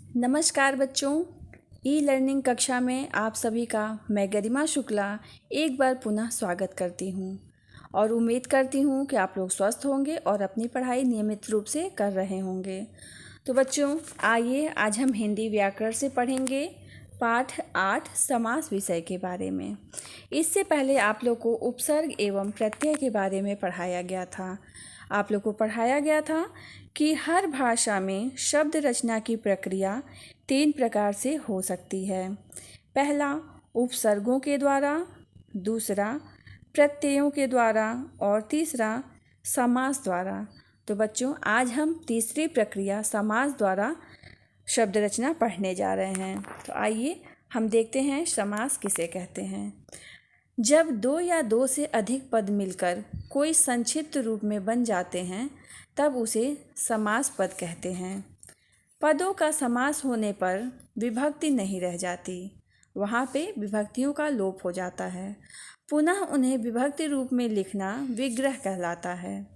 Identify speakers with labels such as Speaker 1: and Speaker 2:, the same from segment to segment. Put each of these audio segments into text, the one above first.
Speaker 1: नमस्कार बच्चों, e learning कक्षा में आप सभी का मैं गरिमा शुक्ला एक बार पुनः स्वागत करती हूँ और उम्मीद करती हूँ कि आप लोग स्वस्थ होंगे और अपनी पढ़ाई नियमित रूप से कर रहे होंगे। तो बच्चों, आइए आज हम हिंदी व्याकरण से पढ़ेंगे पाठ 8 समास विषय के बारे में। इससे पहले आप लोग को उपसर्ग एवं प्रत्यय के बारे में पढ़ाया गया था। आप लोग को पढ़ाया गया था कि हर भाषा में शब्द रचना की प्रक्रिया 3 प्रकार से हो सकती है। पहला उपसर्गों के द्वारा, दूसरा प्रत्ययों के द्वारा और तीसरा समास द्वारा। तो बच्चों, आज हम तीसरी प्रक्रिया समास द्वारा शब्द रचना पढ़ने जा रहे हैं। तो आइए हम देखते हैं समास किसे कहते हैं। जब दो या दो से अधिक पद मिलकर कोई संक्षिप्त रूप में बन जाते हैं तब उसे समास पद कहते हैं। पदों का समास होने पर विभक्ति नहीं रह जाती, वहाँ पे विभक्तियों का लोप हो जाता है। पुनः उन्हें विभक्ति रूप में लिखना विग्रह कहलाता है।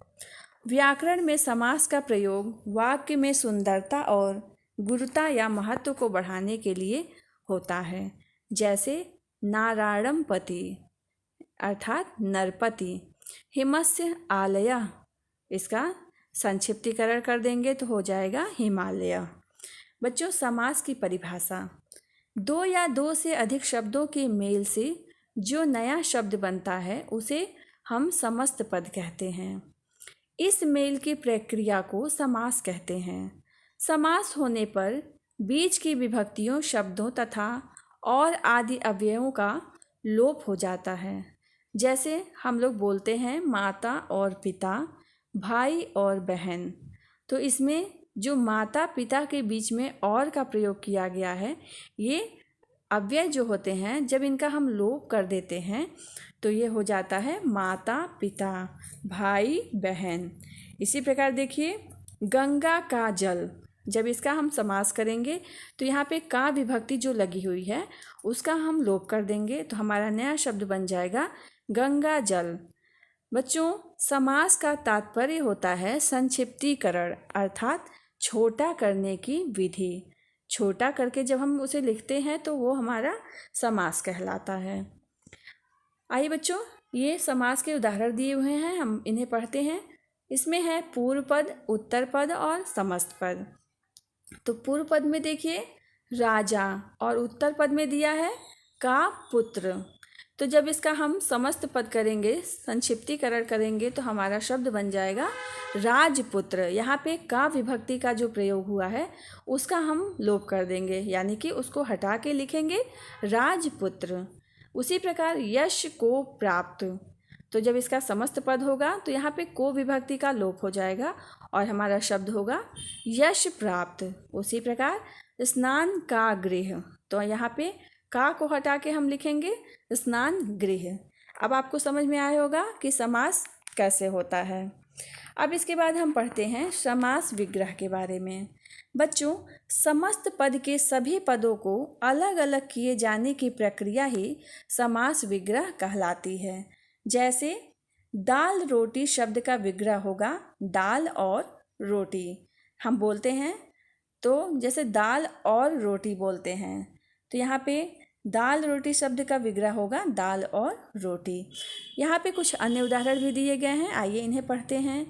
Speaker 1: व्याकरण में समास का प्रयोग वाक्य में सुंदरता और गुरुता या महत्व को बढ़ाने के लिए होता है। जैसे नारायणम पति अर्थात नरपति, हिमस्य आलय, इसका संक्षिप्तीकरण कर देंगे तो हो जाएगा हिमालय। बच्चों, समास की परिभाषा, दो या दो से अधिक शब्दों के मेल से जो नया शब्द बनता है उसे हम समस्त पद कहते हैं। इस मेल की प्रक्रिया को समास कहते हैं। समास होने पर बीच की विभक्तियों, शब्दों तथा और आदि अवयवों का लोप हो जाता है। जैसे हम लोग बोलते हैं माता और पिता, भाई और बहन, तो इसमें जो माता पिता के बीच में और का प्रयोग किया गया है, ये अव्यय जो होते हैं जब इनका हम लोप कर देते हैं तो ये हो जाता है माता पिता, भाई बहन। इसी प्रकार देखिए गंगा का जल, जब इसका हम समास करेंगे तो यहाँ पे का विभक्ति जो लगी हुई है उसका हम लोप कर देंगे तो हमारा नया शब्द बन जाएगा गंगा जल। बच्चों, समास का तात्पर्य होता है संक्षिप्तीकरण अर्थात छोटा करने की विधि। छोटा करके जब हम उसे लिखते हैं तो वो हमारा समास कहलाता है। आइए बच्चों, ये समास के उदाहरण दिए हुए हैं, हम इन्हें पढ़ते हैं। इसमें है पूर्व पद, उत्तर पद और समस्त पद। तो पूर्व पद में देखिए राजा और उत्तर पद में दिया है का पुत्र। तो जब इसका हम समस्त पद करेंगे, संक्षिप्तीकरण करेंगे तो हमारा शब्द बन जाएगा राजपुत्र। यहाँ पे का विभक्ति का जो प्रयोग हुआ है उसका हम लोप कर देंगे, यानी कि उसको हटा के लिखेंगे राजपुत्र। उसी प्रकार यश को प्राप्त, तो जब इसका समस्त पद होगा तो यहाँ पे को विभक्ति का लोप हो जाएगा और हमारा शब्द होगा यश प्राप्त। उसी प्रकार स्नान का गृह, तो यहाँ पे का को हटा के हम लिखेंगे स्नान गृह। अब आपको समझ में आया होगा कि समास कैसे होता है। अब इसके बाद हम पढ़ते हैं समास विग्रह के बारे में। बच्चों, समस्त पद के सभी पदों को अलग अलग किए जाने की प्रक्रिया ही समास विग्रह कहलाती है। जैसे दाल रोटी शब्द का विग्रह होगा दाल और रोटी। हम बोलते हैं तो जैसे दाल और रोटी बोलते हैं, तो यहाँ पे दाल रोटी शब्द का विग्रह होगा दाल और रोटी। यहाँ पे कुछ अन्य उदाहरण भी दिए गए हैं, आइए इन्हें पढ़ते हैं।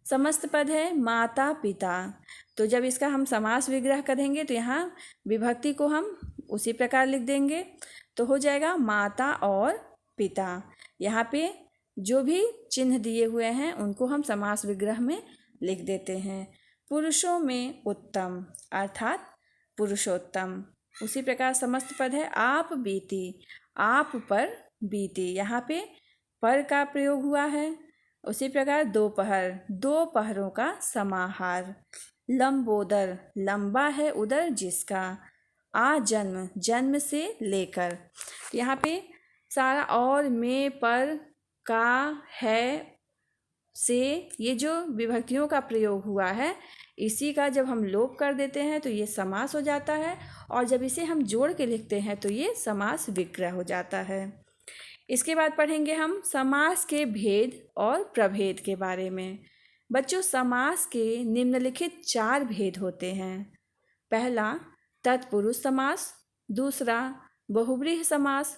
Speaker 1: समस्त पद है माता पिता, तो जब इसका हम समास विग्रह करेंगे तो यहाँ विभक्ति को हम उसी प्रकार लिख देंगे तो हो जाएगा माता और पिता। यहाँ पे जो भी चिन्ह दिए हुए हैं उनको हम समास विग्रह में लिख देते हैं। पुरुषों में उत्तम अर्थात पुरुषोत्तम। उसी प्रकार समस्त पद है आप बीती, आप पर बीती, यहाँ पे पर का प्रयोग हुआ है। उसी प्रकार दोपहर, दो पहरों का समाहार। लंबोदर, लंबा है उदर जिसका। आ जन्म, जन्म से लेकर, यहाँ पे सारा और में, पर, का, है, से, ये जो विभक्तियों का प्रयोग हुआ है इसी का जब हम लोप कर देते हैं तो ये समास हो जाता है और जब इसे हम जोड़ के लिखते हैं तो ये समास विग्रह हो जाता है। इसके बाद पढ़ेंगे हम समास के भेद और प्रभेद के बारे में। बच्चों, समास के निम्नलिखित 4 भेद होते हैं। पहला तत्पुरुष समास, दूसरा बहुव्रीहि समास,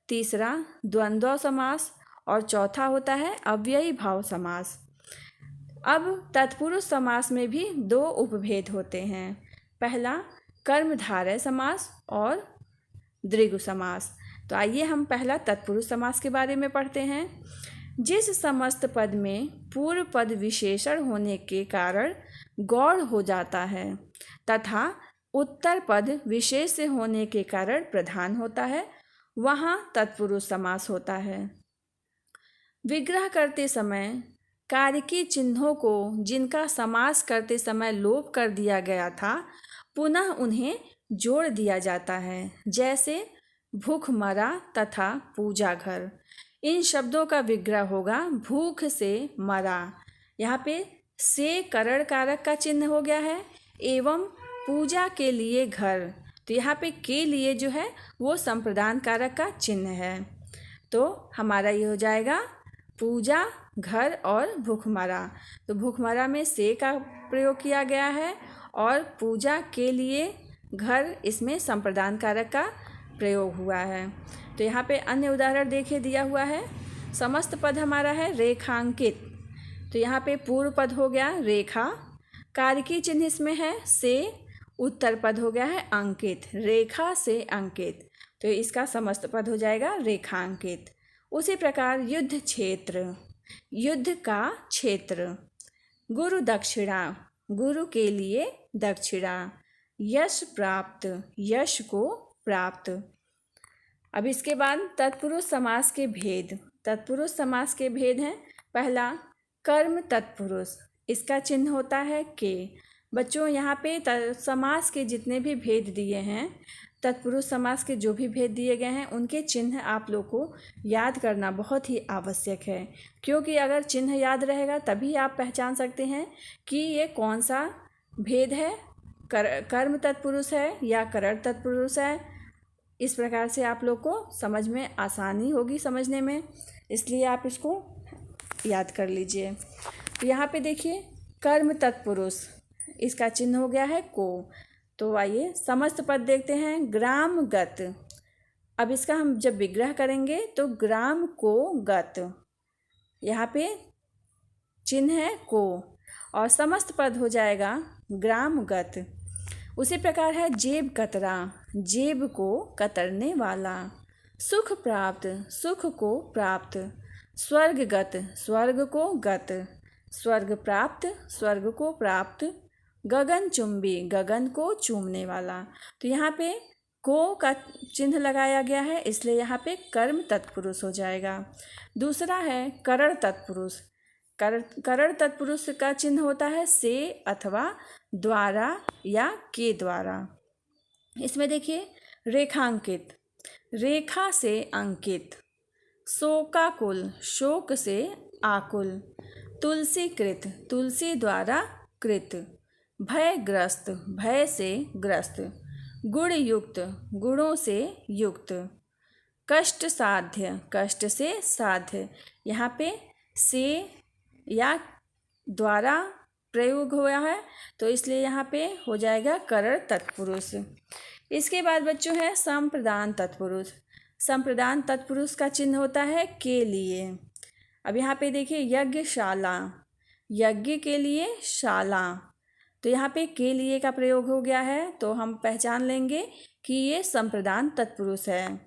Speaker 1: तीसरा द्वंद्व समास और चौथा होता है अव्ययी भाव समास। अब तत्पुरुष समास में भी दो उपभेद होते हैं। पहला कर्मधारय समास और दृगु समास। तो आइए हम पहला तत्पुरुष समास के बारे में पढ़ते हैं। जिस समस्त पद में पूर्व पद विशेषण होने के कारण गौड़ हो जाता है तथा उत्तर पद विशेष से होने के कारण प्रधान होता है, वहाँ तत्पुरुष समास होता है। विग्रह करते समय कारकी चिन्हों को जिनका समास करते समय लोप कर दिया गया था, पुनः उन्हें जोड़ दिया जाता है, जैसे भूखमरा तथा पूजा घर। इन शब्दों का विग्रह होगा भूख से मरा। यहाँ पे से करण कारक का चिन्ह हो गया है, एवं पूजा के लिए घर। तो यहाँ पे के लिए जो है वो संप्रदान कारक का चिन्ह है। तो हमारा ये हो जाएगा पूजा, घर और भूखमरा। तो भूखमरा में से का प्रयोग किया गया है और पूजा के लिए घर, इसमें संप्रदान कारक का प्रयोग हुआ है। तो यहाँ पे अन्य उदाहरण देखिए दिया हुआ है। समस्त पद हमारा है रेखांकित। तो यहाँ पे पूर्व पद हो गया रेखा, कारकी चिन्ह इसमें है से, उत्तर पद हो गया है अंकित, रेखा से अंकित। तो इसका समस्त पद हो जाएगा रेखांकित। उसी प्रकार युद्ध क्षेत्र, युद्ध का क्षेत्र। गुरु दक्षिणा, गुरु के लिए दक्षिणा। यश प्राप्त, यश को प्राप्त। अब इसके बाद तत्पुरुष समास के भेद। तत्पुरुष समास के भेद हैं। पहला कर्म तत्पुरुष, इसका चिन्ह होता है के। बच्चों यहाँ पे समास के जितने भी भेद दिए हैं, तत्पुरुष समास के जो भी भेद दिए गए हैं, उनके चिन्ह आप लोग को याद करना बहुत ही आवश्यक है, क्योंकि अगर चिन्ह याद रहेगा तभी आप पहचान सकते हैं कि ये कौन सा भेद है, कर्म तत्पुरुष है या करण तत्पुरुष है। इस प्रकार से आप लोग को समझ में आसानी होगी समझने में, इसलिए आप इसको याद कर लीजिए। तो यहाँ पे देखिए कर्म तत्पुरुष, इसका चिन्ह हो गया है को। तो आइए समस्त पद देखते हैं। ग्राम गत, अब इसका हम जब विग्रह करेंगे तो ग्राम को गत, यहाँ पे चिन्ह है को और समस्त पद हो जाएगा ग्राम गत। उसी प्रकार है जेब कतरा, जेब को कतरने वाला। सुख प्राप्त, सुख को प्राप्त। स्वर्ग गत, स्वर्ग को गत। स्वर्ग प्राप्त, स्वर्ग को प्राप्त। गगन चुंबी, गगन को चूमने वाला। तो यहाँ पे को का चिन्ह लगाया गया है, इसलिए यहाँ पे कर्म तत्पुरुष हो जाएगा। दूसरा है करण तत्पुरुष। करण तत्पुरुष का चिन्ह होता है से अथवा द्वारा या के द्वारा। इसमें देखिए रेखांकित, रेखा से अंकित। शोकाकुल, शोक से आकुल। तुलसीकृत, तुलसी द्वारा कृत। भयग्रस्त, भय से ग्रस्त। गुण युक्त, गुणों से युक्त। कष्ट साध्य, कष्ट से साध्य। यहाँ पे से या द्वारा प्रयोग हुआ है, तो इसलिए यहाँ पे हो जाएगा करण तत्पुरुष। इसके बाद बच्चों है संप्रदान तत्पुरुष। संप्रदान तत्पुरुष का चिन्ह होता है के लिए। अब यहाँ पे देखिए यज्ञशाला, यज्ञ के लिए शाला। तो यहाँ पे के लिए का प्रयोग हो गया है, तो हम पहचान लेंगे कि ये संप्रदान तत्पुरुष है।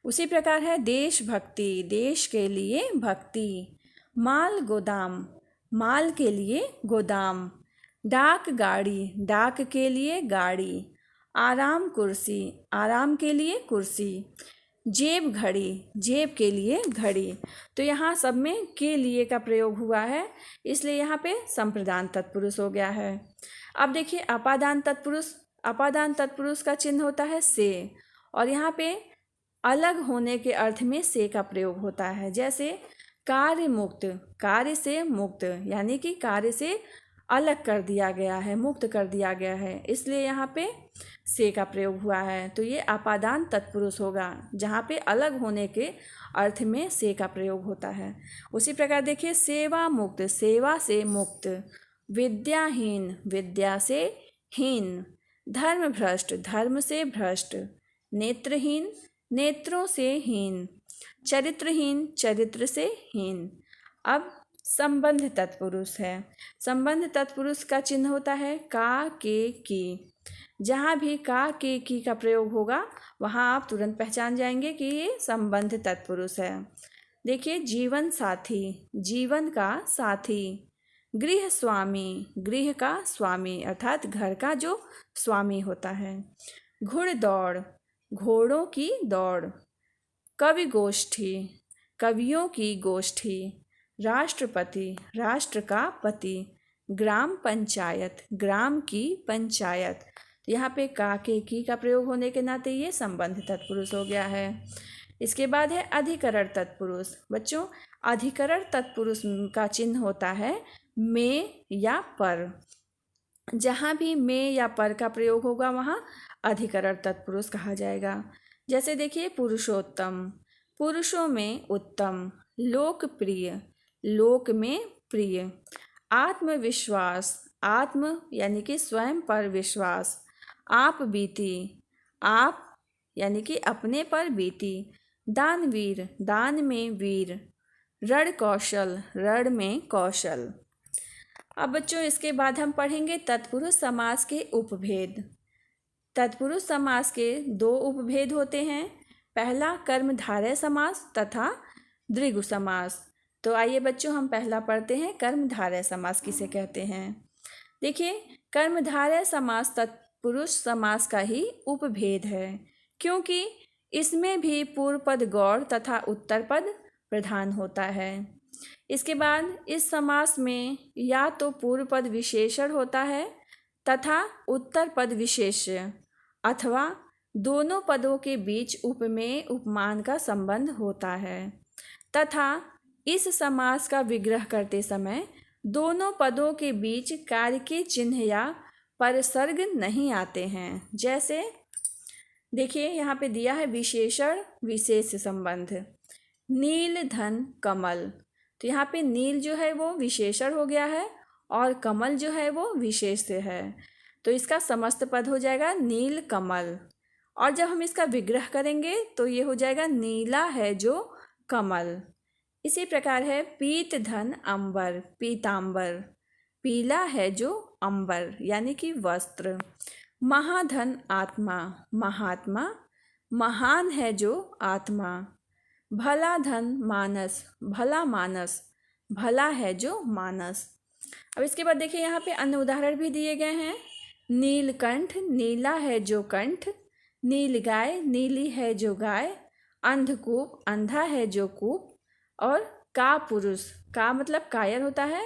Speaker 1: उसी प्रकार है देशभक्ति, देश के लिए भक्ति। माल गोदाम, माल के लिए गोदाम। डाक गाड़ी, डाक के लिए गाड़ी। आराम कुर्सी, आराम के लिए कुर्सी। जेब घड़ी, जेब के लिए घड़ी। तो यहाँ सब में के लिए का प्रयोग हुआ है, इसलिए यहाँ पे संप्रदान तत्पुरुष हो गया है। अब देखिए अपादान तत्पुरुष। अपादान तत्पुरुष का चिन्ह होता है से, और यहाँ पे अलग होने के अर्थ में से का प्रयोग होता है। जैसे कार्य मुक्त, कार्य से मुक्त, यानी कि कार्य से अलग कर दिया गया है, मुक्त कर दिया गया है, इसलिए यहाँ पे से का प्रयोग हुआ है। तो ये अपादान तत्पुरुष होगा, जहाँ पे अलग होने के अर्थ में से का प्रयोग होता है। उसी प्रकार देखिए सेवा मुक्त, सेवा से मुक्त। विद्याहीन, विद्या से हीन। धर्म भ्रष्ट, धर्म से भ्रष्ट। नेत्रहीन, नेत्रों से हीन। चरित्रहीन, चरित्र से हीन। अब संबंध तत्पुरुष है। संबंध तत्पुरुष का चिन्ह होता है का, के, की। जहाँ भी का, के, की का प्रयोग होगा वहाँ आप तुरंत पहचान जाएंगे कि ये संबंध तत्पुरुष है। देखिए, जीवन साथी, जीवन का साथी। गृह स्वामी, गृह का स्वामी अर्थात घर का जो स्वामी होता है। घुड़दौड़, घोड़ों की दौड़। कवि गोष्ठी, कवियों की गोष्ठी। राष्ट्रपति, राष्ट्र का पति। ग्राम पंचायत, ग्राम की पंचायत। यहाँ पे का, के, की का प्रयोग होने के नाते ये संबंध तत्पुरुष हो गया है। इसके बाद है अधिकरण तत्पुरुष। बच्चों, अधिकरण तत्पुरुष का चिन्ह होता है में या पर। जहाँ भी में या पर का प्रयोग होगा वहाँ अधिकरण तत्पुरुष कहा जाएगा। जैसे देखिए, पुरुषोत्तम, पुरुषों में उत्तम। लोकप्रिय, लोक में प्रिय। आत्मविश्वास, आत्म यानी कि स्वयं पर विश्वास। आप बीती, आप यानी कि अपने पर बीती। दानवीर, दान में वीर। रण कौशल, रण में कौशल। अब बच्चों, इसके बाद हम पढ़ेंगे तत्पुरुष समास के उपभेद। तत्पुरुष समास के दो उपभेद होते हैं। पहला कर्मधारय समास तथा द्विगु समास। तो आइए बच्चों, हम पहला पढ़ते हैं कर्मधारय समास किसे कहते हैं। देखिए, कर्मधारय समास तत्पुरुष समास का ही उपभेद है, क्योंकि इसमें भी पूर्व पद गौड़ तथा उत्तर पद प्रधान होता है। इसके बाद इस समास में या तो पूर्व पद विशेषण होता है तथा उत्तर पद विशेष्य, अथवा दोनों पदों के बीच उपमेय उपमान का संबंध होता है। तथा इस समास का विग्रह करते समय दोनों पदों के बीच कार्य के चिन्ह या परसर्ग नहीं आते हैं। जैसे देखिए, यहाँ पे दिया है विशेषण विशेष संबंध। नील धन कमल। तो यहाँ पे नील जो है वो विशेषण हो गया है और कमल जो है वो विशेष है। तो इसका समस्त पद हो जाएगा नील कमल। और जब हम इसका विग्रह करेंगे तो ये हो जाएगा नीला है जो कमल। इसी प्रकार है पीत धन अंबर, पीतांबर। पीला है जो अंबर यानी कि वस्त्र। महाधन आत्मा, महात्मा। महान है जो आत्मा। भला धन मानस, भला मानस। भला है जो मानस। अब इसके बाद देखिए, यहाँ पे अन्य उदाहरण भी दिए गए हैं। नीलकंठ, नीला है जो कंठ। नील गाय, नीली है जो गाय। अंधकूप, अंधा है जो कूप। और का पुरुष, का मतलब कायर होता है,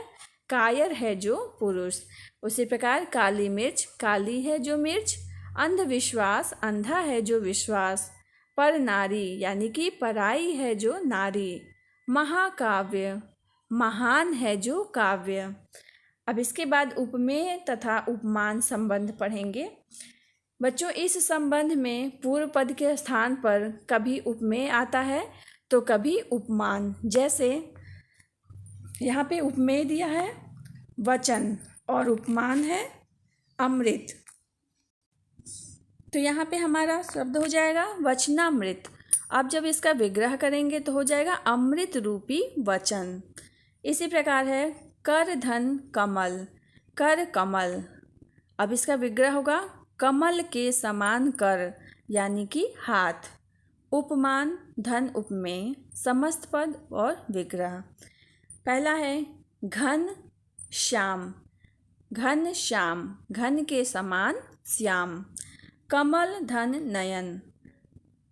Speaker 1: कायर है जो पुरुष। उसी प्रकार काली मिर्च, काली है जो मिर्च। अंधविश्वास, अंधा है जो विश्वास। पर नारी यानी कि पराई है जो नारी। महाकाव्य, महान है जो काव्य। अब इसके बाद उपमेय तथा उपमान संबंध पढ़ेंगे। बच्चों, इस संबंध में पूर्व पद के स्थान पर कभी उपमेय आता है तो कभी उपमान। जैसे यहाँ पे उपमेय दिया है वचन और उपमान है अमृत। तो यहाँ पे हमारा शब्द हो जाएगा वचनामृत। अब जब इसका विग्रह करेंगे तो हो जाएगा अमृत रूपी वचन। इसी प्रकार है कर धन कमल, कर कमल। अब इसका विग्रह होगा कमल के समान कर यानी कि हाथ। उपमान धन उपमेय, समस्त पद और विग्रह। पहला है घन श्याम, घन श्याम, घन के समान श्याम। कमल धन नयन,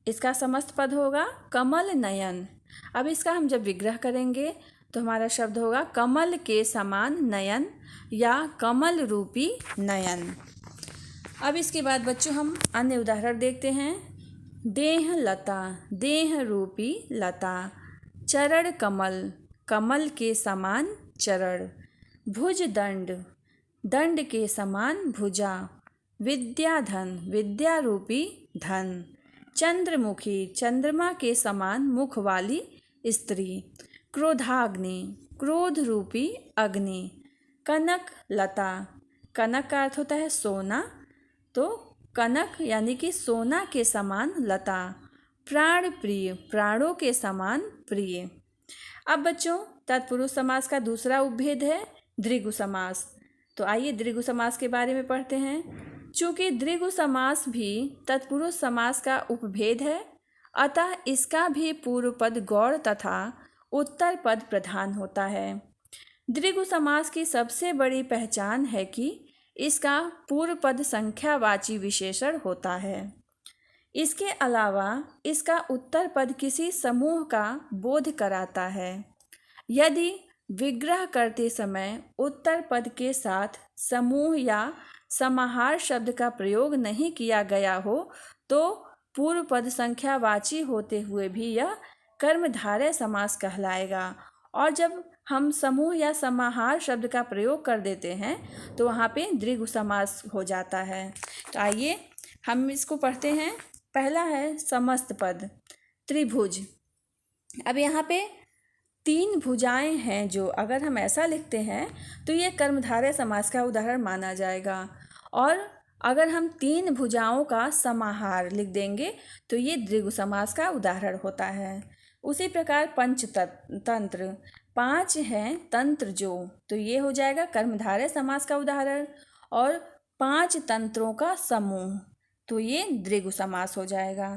Speaker 1: इसका समस्त पद होगा कमल नयन। अब इसका हम जब विग्रह करेंगे तो हमारा शब्द होगा कमल के समान नयन या कमल रूपी नयन। अब इसके बाद बच्चों हम अन्य उदाहरण देखते हैं। देह लता, देह रूपी लता। चरण कमल, कमल के समान चरण। भुज दंड, दंड के समान भुजा। विद्याधन, विद्या रूपी धन। चंद्रमुखी, चंद्रमा के समान मुख वाली स्त्री। क्रोधाग्नि, क्रोध रूपी अग्नि। कनक लता, कनक का अर्थ होता है सोना, तो कनक यानी कि सोना के समान लता। प्राण प्रिय, प्राणों के समान प्रिय। अब बच्चों तत्पुरुष समास का दूसरा उपभेद है द्विगु समास। तो आइए द्विगु समास के बारे में पढ़ते हैं। चूंकि द्विगु समास भी तत्पुरुष समास का उपभेद है, अतः इसका भी पूर्व पद गौड़ तथा उत्तर पद प्रधान होता है। द्विगु समास की सबसे बड़ी पहचान है कि इसका पूर्व पद संख्यावाची विशेषण होता है। इसके अलावा इसका उत्तर पद किसी समूह का बोध कराता है। यदि विग्रह करते समय उत्तर पद के साथ समूह या समाहार शब्द का प्रयोग नहीं किया गया हो तो पूर्व पद संख्यावाची होते हुए भी यह कर्मधारय समास कहलाएगा। और जब हम समूह या समाहार शब्द का प्रयोग कर देते हैं तो वहाँ पे द्विगु समास हो जाता है। तो आइए हम इसको पढ़ते हैं। पहला है समस्त पद त्रिभुज। अब यहाँ पे 3 भुजाएं हैं, जो अगर हम ऐसा लिखते हैं तो ये कर्मधारय समास का उदाहरण माना जाएगा। और अगर हम 3 भुजाओं का समाहार लिख देंगे तो ये द्विगु समास का उदाहरण होता है। उसी प्रकार पंचतंत्र, 5 हैं तंत्र जो, तो ये हो जाएगा कर्मधारय समास का उदाहरण। और 5 तंत्रों का समूह, तो ये द्विगु समास हो जाएगा।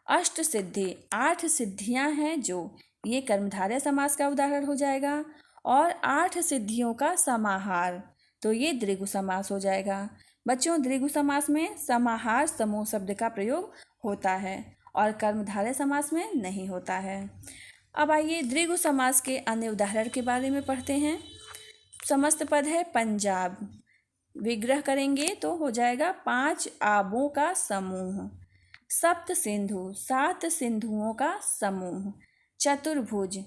Speaker 1: अष्ट सिद्धि, 8 सिद्धियां हैं जो, ये कर्मधारय समास का उदाहरण हो जाएगा। और 8 सिद्धियों का समाहार, तो ये द्विगु समास हो जाएगा। बच्चों द्विगु समास में समाहार समूह शब्द का प्रयोग होता है और कर्मधारय समास में नहीं होता है। अब आइए द्विगु समास के अन्य उदाहरण के बारे में पढ़ते हैं। समस्त पद है पंजाब। विग्रह करेंगे तो हो जाएगा 5 आबों का समूह। सप्त सिंधु, 7 सिंधुओं का समूह। चतुर्भुज,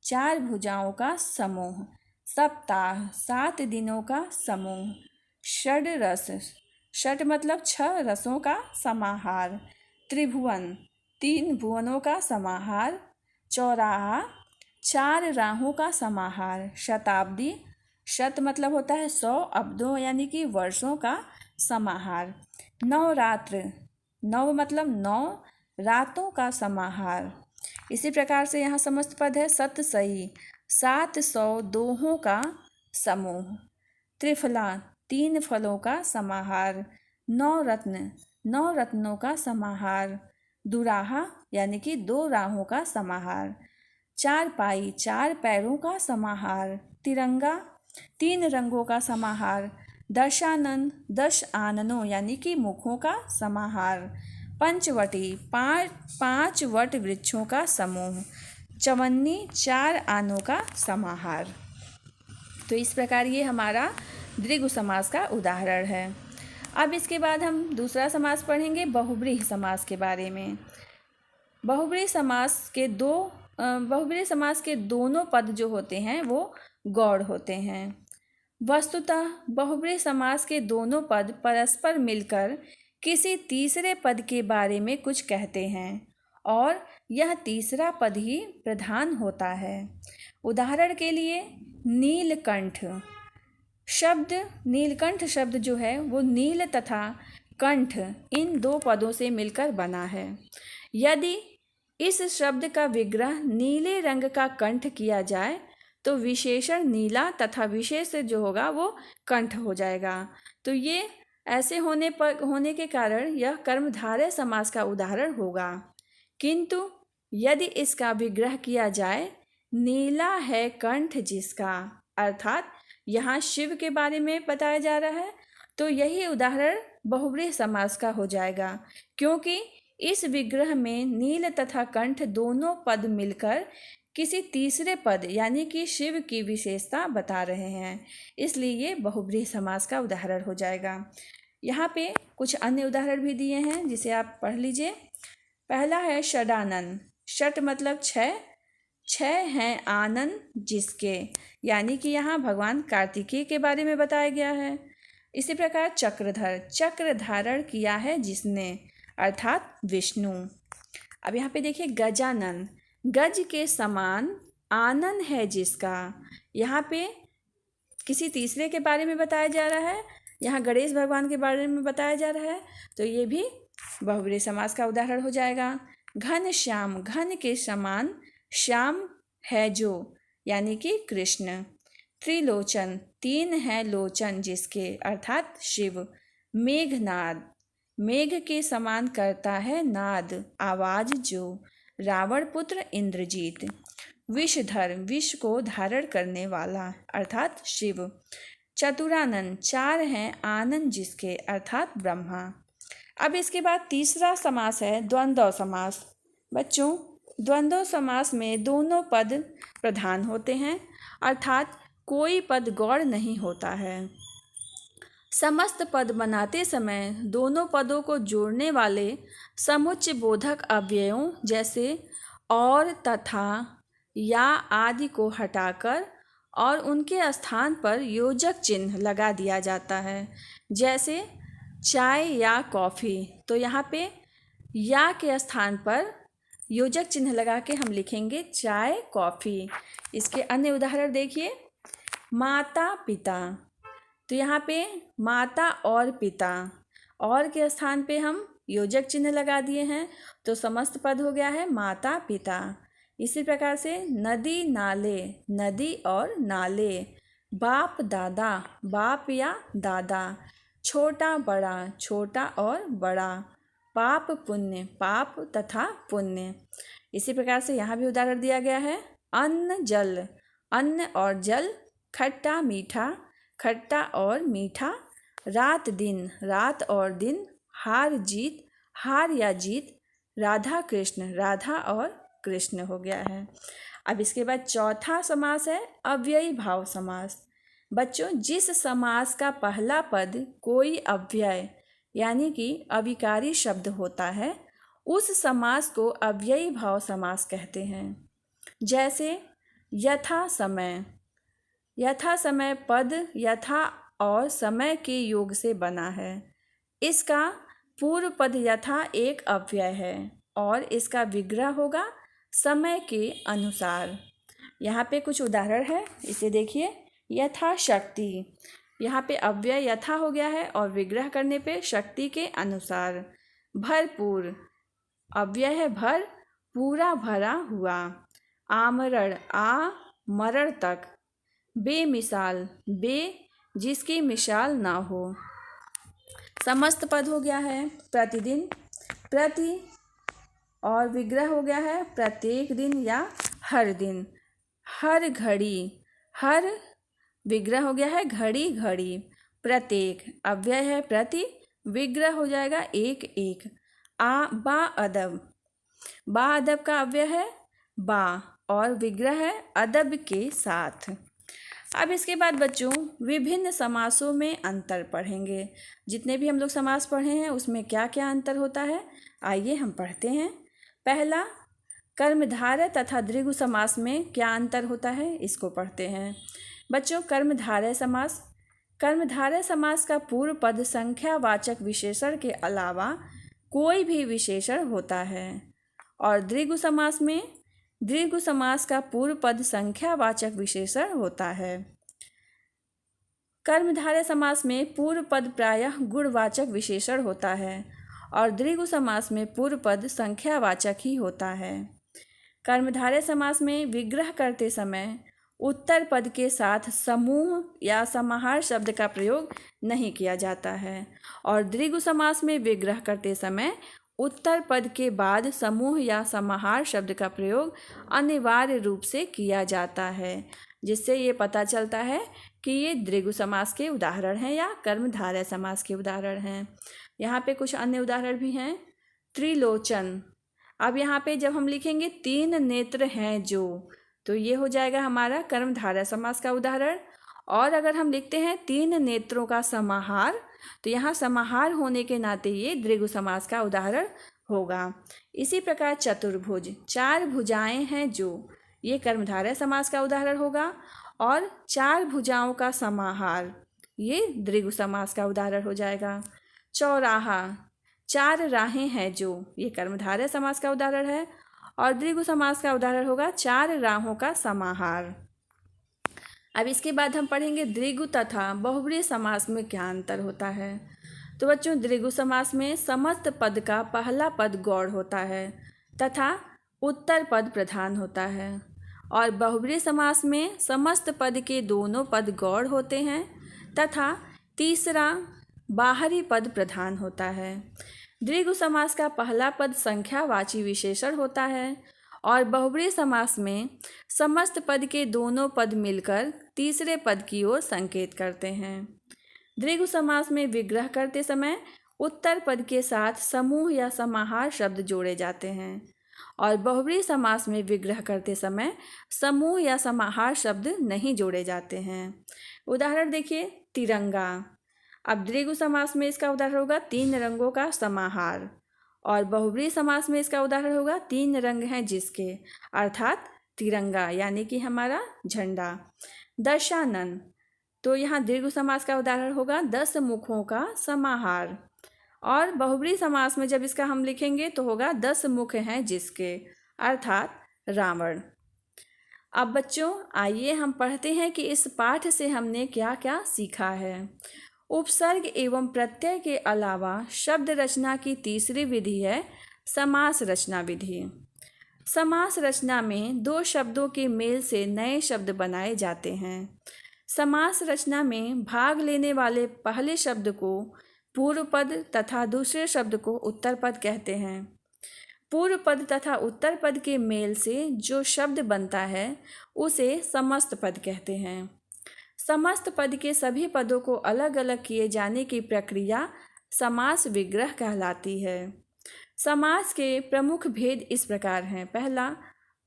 Speaker 1: 4 भुजाओं का समूह। सप्ताह, 7 दिनों का समूह। षड रस, षड मतलब 6 रसों का समाहार। त्रिभुवन, 3 भुवनों का समाहार। चौराहा, 4 राहों का समाहार। शताब्दी, शत मतलब होता है 100 अब्दों यानी कि वर्षों का समाहार। नवरात्र, नव मतलब 9 रातों का समाहार। इसी प्रकार से यहाँ समस्त पद है सतसई, 700 दोहों का समूह। त्रिफला, 3 फलों का समाहार। नवरत्न, 9 रत्नों का समाहार। दुराहा यानी कि 2 राहों का समाहार। चारपाई, 4 पैरों का समाहार। तिरंगा, 3 रंगों का समाहार। दशानन, 10 आननों यानी कि मुखों का समाहार। पंचवटी, 5 वट वृक्षों का समूह। चवन्नी, 4 आनों का समाहार। तो इस प्रकार ये हमारा द्विगु समास का उदाहरण है। अब इसके बाद हम दूसरा समास पढ़ेंगे बहुब्रीहि समास के बारे में। बहुब्रीहि समास के दोनों पद जो होते हैं वो गौड़ होते हैं। वस्तुतः बहुब्रीहि समास के दोनों पद परस्पर मिलकर किसी तीसरे पद के बारे में कुछ कहते हैं और यह तीसरा पद ही प्रधान होता है। उदाहरण के लिए नीलकंठ शब्द, नीलकंठ शब्द जो है वो नील तथा कंठ इन 2 पदों से मिलकर बना है। यदि इस शब्द का विग्रह नीले रंग का कंठ किया जाए तो विशेषण नीला तथा विशेष जो होगा वो कंठ हो जाएगा। तो ये ऐसे होने के कारण यह कर्मधारय समास का उदाहरण होगा। किंतु यदि इसका विग्रह किया जाए नीला है कंठ जिसका, अर्थात यहाँ शिव के बारे में बताया जा रहा है, तो यही उदाहरण बहुब्रीहि समास का हो जाएगा, क्योंकि इस विग्रह में नील तथा कंठ दोनों पद मिलकर किसी तीसरे पद यानी कि शिव की विशेषता बता रहे हैं, इसलिए ये बहुब्रीहि समास का उदाहरण हो जाएगा। यहाँ पे कुछ अन्य उदाहरण भी दिए हैं जिसे आप पढ़ लीजिए। पहला है षडानन, षट मतलब 6 हैं आनन जिसके, यानी कि यहाँ भगवान कार्तिकेय के बारे में बताया गया है। इसी प्रकार चक्रधर, चक्र धारण किया है जिसने, अर्थात विष्णु। अब यहाँ पे देखिए गजानन, गज के समान आनन है जिसका, यहाँ पे किसी तीसरे के बारे में बताया जा रहा है यहाँ गणेश भगवान के बारे में बताया जा रहा है, तो ये भी बहुब्रीहि समास का उदाहरण हो जाएगा। घन श्याम, घन के समान श्याम है जो, यानी कि कृष्ण। त्रिलोचन, तीन है लोचन जिसके, अर्थात शिव। मेघनाद, मेघ के समान करता है नाद, आवाज जो, रावण पुत्र इंद्रजीत। विषधर, विष को धारण करने वाला, अर्थात शिव। चतुरानन, चार हैं आनंद जिसके, अर्थात ब्रह्मा। अब इसके बाद तीसरा समास है द्वंद्व समास। बच्चों, द्वंद्व समास में दोनों पद प्रधान होते हैं, अर्थात कोई पद गौड़ नहीं होता है। समस्त पद बनाते समय दोनों पदों को जोड़ने वाले समुच्चय बोधक अव्ययों जैसे और, तथा, या आदि को हटाकर और उनके स्थान पर योजक चिन्ह लगा दिया जाता है। जैसे चाय या कॉफ़ी, तो यहाँ पे या के स्थान पर योजक चिन्ह लगा के हम लिखेंगे चाय कॉफ़ी। इसके अन्य उदाहरण देखिए। माता पिता, तो यहाँ पे माता और पिता, और के स्थान पे हम योजक चिन्ह लगा दिए हैं, तो समस्त पद हो गया है माता पिता। इसी प्रकार से नदी नाले, नदी और नाले। बाप दादा, बाप या दादा। छोटा बड़ा, छोटा और बड़ा। पाप पुण्य, पाप तथा पुण्य। इसी प्रकार से यहाँ भी उदाहरण दिया गया है। अन्न जल, अन्न और जल। खट्टा मीठा, खट्टा और मीठा। रात दिन, रात और दिन। हार जीत, हार या जीत। राधा कृष्ण, राधा और कृष्ण हो गया है। अब इसके बाद चौथा समास है अव्ययी भाव समास। बच्चों, जिस समास का पहला पद कोई अव्यय यानी कि अविकारी शब्द होता है, उस समास को अव्ययी भाव समास कहते हैं। जैसे यथा समय, यथा समय पद यथा और समय के योग से बना है। इसका पूर्व पद यथा एक अव्यय है और इसका विग्रह होगा समय के अनुसार। यहाँ पे कुछ उदाहरण है, इसे देखिए। यथा शक्ति, यहाँ पे अव्यय यथा हो गया है और विग्रह करने पे शक्ति के अनुसार। भरपूर, अव्यय है भर, पूरा भरा हुआ। आमरण, आ मरण तक। बेमिसाल, बे जिसकी मिसाल ना हो। समस्त पद हो गया है प्रतिदिन, प्रति और विग्रह हो गया है प्रत्येक दिन या हर दिन। हर घड़ी, हर विग्रह हो गया है घड़ी घड़ी। प्रत्येक अव्यय है प्रति, विग्रह हो जाएगा एक एक। बा अदब, बा अदब का अव्यय है बा और विग्रह है अदब के साथ। अब इसके बाद बच्चों विभिन्न समासों में अंतर पढ़ेंगे। जितने भी हम लोग समास पढ़े हैं उसमें क्या क्या अंतर होता है, आइए हम पढ़ते हैं। पहला, कर्मधारय तथा द्विगु समास में क्या अंतर होता है, इसको पढ़ते हैं। बच्चों, कर्मधारय समास, कर्मधारय समास का पूर्व पद संख्यावाचक विशेषण के अलावा कोई भी विशेषण होता है। और द्विगु समास में द्विगु समास का पूर्व पद संख्यावाचक विशेषण होता है। कर्मधारय समास में पूर्व पद प्रायः गुणवाचक विशेषण होता है और द्विगु समास में पूर्व पद संख्यावाचक ही होता है। कर्मधारय समास में विग्रह करते समय उत्तर पद के साथ समूह या समाहार शब्द का प्रयोग नहीं किया जाता है और द्विगु समास में विग्रह करते समय उत्तर पद के बाद समूह या समाहार शब्द का प्रयोग अनिवार्य रूप से किया जाता है, जिससे ये पता चलता है कि ये द्विगु समास के उदाहरण हैं या कर्मधारय समास के उदाहरण हैं। यहाँ पे कुछ अन्य उदाहरण भी हैं। त्रिलोचन, अब यहाँ पे जब हम लिखेंगे तीन नेत्र हैं जो, तो ये हो जाएगा हमारा कर्मधारय समास का उदाहरण। और अगर हम लिखते हैं तीन नेत्रों का समाहार, तो यहाँ समाहार होने के नाते ये द्विगु समास का उदाहरण होगा। इसी प्रकार चतुर्भुज, चार भुजाएं हैं जो, ये कर्मधारय समास का उदाहरण होगा। और चार भुजाओं का समाहार, ये द्विगु समास का उदाहरण हो जाएगा। चौराहा, चार राहें हैं जो, ये कर्मधारय समास का उदाहरण है और द्विगु समास का उदाहरण होगा चार राहों का समाहार। अब इसके बाद हम पढ़ेंगे द्विगु तथा बहुब्रीहि समास में क्या अंतर होता है। तो बच्चों, द्विगु समास में समस्त पद का पहला पद गौड़ होता है तथा उत्तर पद प्रधान होता है, और बहुब्रीहि समास में समस्त पद के दोनों पद गौड़ होते हैं तथा तीसरा बाहरी पद प्रधान होता है। द्विगु समास का पहला पद संख्यावाची विशेषण होता है और बहुब्रीहि समास में समस्त पद के दोनों पद मिलकर तीसरे पद की ओर संकेत करते हैं। द्विगु समास में विग्रह करते समय उत्तर पद के साथ समूह या समाहार शब्द जोड़े जाते हैं और बहुब्रीहि समास में विग्रह करते समय समूह या समाहार शब्द नहीं जोड़े जाते हैं। उदाहरण देखिए, तिरंगा। अब द्विगु समास में इसका उदाहरण होगा तीन रंगों का समाहार, और बहुब्रीहि समास में इसका उदाहरण होगा तीन रंग हैं जिसके, अर्थात तिरंगा यानी कि हमारा झंडा। दशानन, तो यहाँ द्विगु समास का उदाहरण होगा 10 मुखों का समाहार, और बहुब्रीहि समास में जब इसका हम लिखेंगे तो होगा 10 मुख हैं जिसके, अर्थात रावण। अब बच्चों, आइए हम पढ़ते हैं कि इस पाठ से हमने क्या क्या सीखा है। उपसर्ग एवं प्रत्यय के अलावा शब्द रचना की तीसरी विधि है समास रचना विधि। समास रचना में दो शब्दों के मेल से नए शब्द बनाए जाते हैं। समास रचना में भाग लेने वाले पहले शब्द को पूर्व पद तथा दूसरे शब्द को उत्तर पद कहते हैं। पूर्व पद तथा उत्तर पद के मेल से जो शब्द बनता है उसे समस्त पद कहते हैं। समस्त पद के सभी पदों को अलग अलग किए जाने की प्रक्रिया समास विग्रह कहलाती है। समास के प्रमुख भेद इस प्रकार हैं। पहला,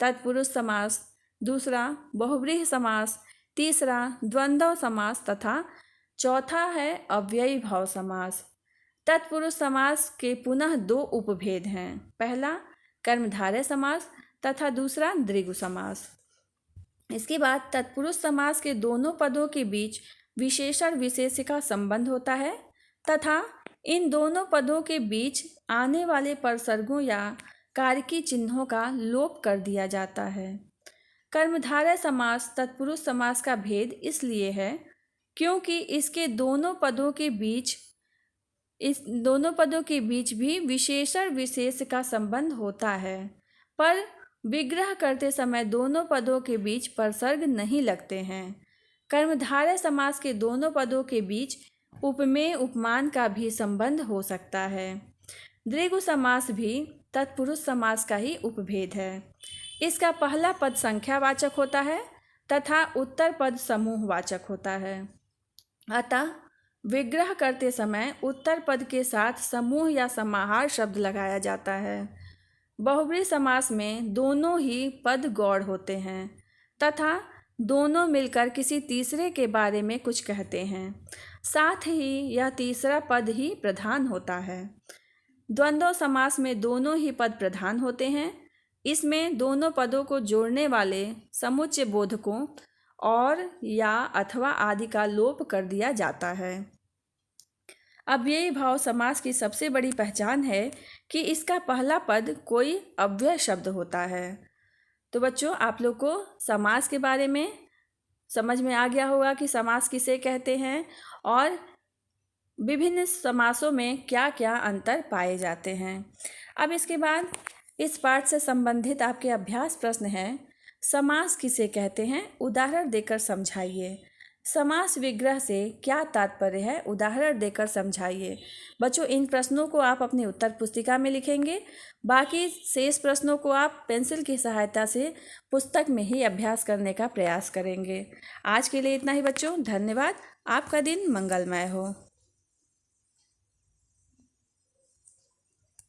Speaker 1: तत्पुरुष समास, दूसरा बहुब्रीहि समास, तीसरा द्वंद्व समास तथा चौथा है अव्ययी भाव समास। तत्पुरुष समास के पुनः दो उपभेद हैं। पहला कर्मधारय समास तथा दूसरा द्विगु समास। इसके बाद तत्पुरुष समास के दोनों पदों के बीच विशेषण विशेषिका संबंध होता है तथा इन दोनों पदों के बीच आने वाले परसर्गों या कारकी चिन्हों का लोप कर दिया जाता है। कर्मधारय समास तत्पुरुष समास का भेद इसलिए है क्योंकि इस दोनों पदों के बीच भी विशेषण विशेष का संबंध होता है, पर विग्रह करते समय दोनों पदों के बीच परसर्ग नहीं लगते हैं। कर्मधारय समास के दोनों पदों के बीच उपमेय उपमान का भी संबंध हो सकता है। द्विगु समास भी तत्पुरुष समास का ही उपभेद है। इसका पहला पद संख्यावाचक होता है तथा उत्तर पद समूहवाचक होता है। अतः विग्रह करते समय उत्तर पद के साथ समूह या समाहार शब्द लगाया जाता है। बहुब्रीहि समास में दोनों ही पद गौड़ होते हैं तथा दोनों मिलकर किसी तीसरे के बारे में कुछ कहते हैं, साथ ही यह तीसरा पद ही प्रधान होता है। द्वंद्व समास में दोनों ही पद प्रधान होते हैं। इसमें दोनों पदों को जोड़ने वाले समुच्चय बोधकों और या अथवा आदि का लोप कर दिया जाता है। अव्ययी भाव समास की सबसे बड़ी पहचान है कि इसका पहला पद कोई अव्यय शब्द होता है। तो बच्चों, आप लोग को समास के बारे में समझ में आ गया होगा कि समास किसे कहते हैं और विभिन्न समासों में क्या क्या अंतर पाए जाते हैं। अब इसके बाद इस पाठ से संबंधित आपके अभ्यास प्रश्न हैं। समास किसे कहते हैं, उदाहरण देकर समझाइए। समास विग्रह से क्या तात्पर्य है, उदाहरण देकर समझाइए। बच्चों, इन प्रश्नों को आप अपनी उत्तर पुस्तिका में लिखेंगे। बाकी शेष प्रश्नों को आप पेंसिल की सहायता से पुस्तक में ही अभ्यास करने का प्रयास करेंगे। आज के लिए इतना ही बच्चों, धन्यवाद। आपका दिन मंगलमय हो।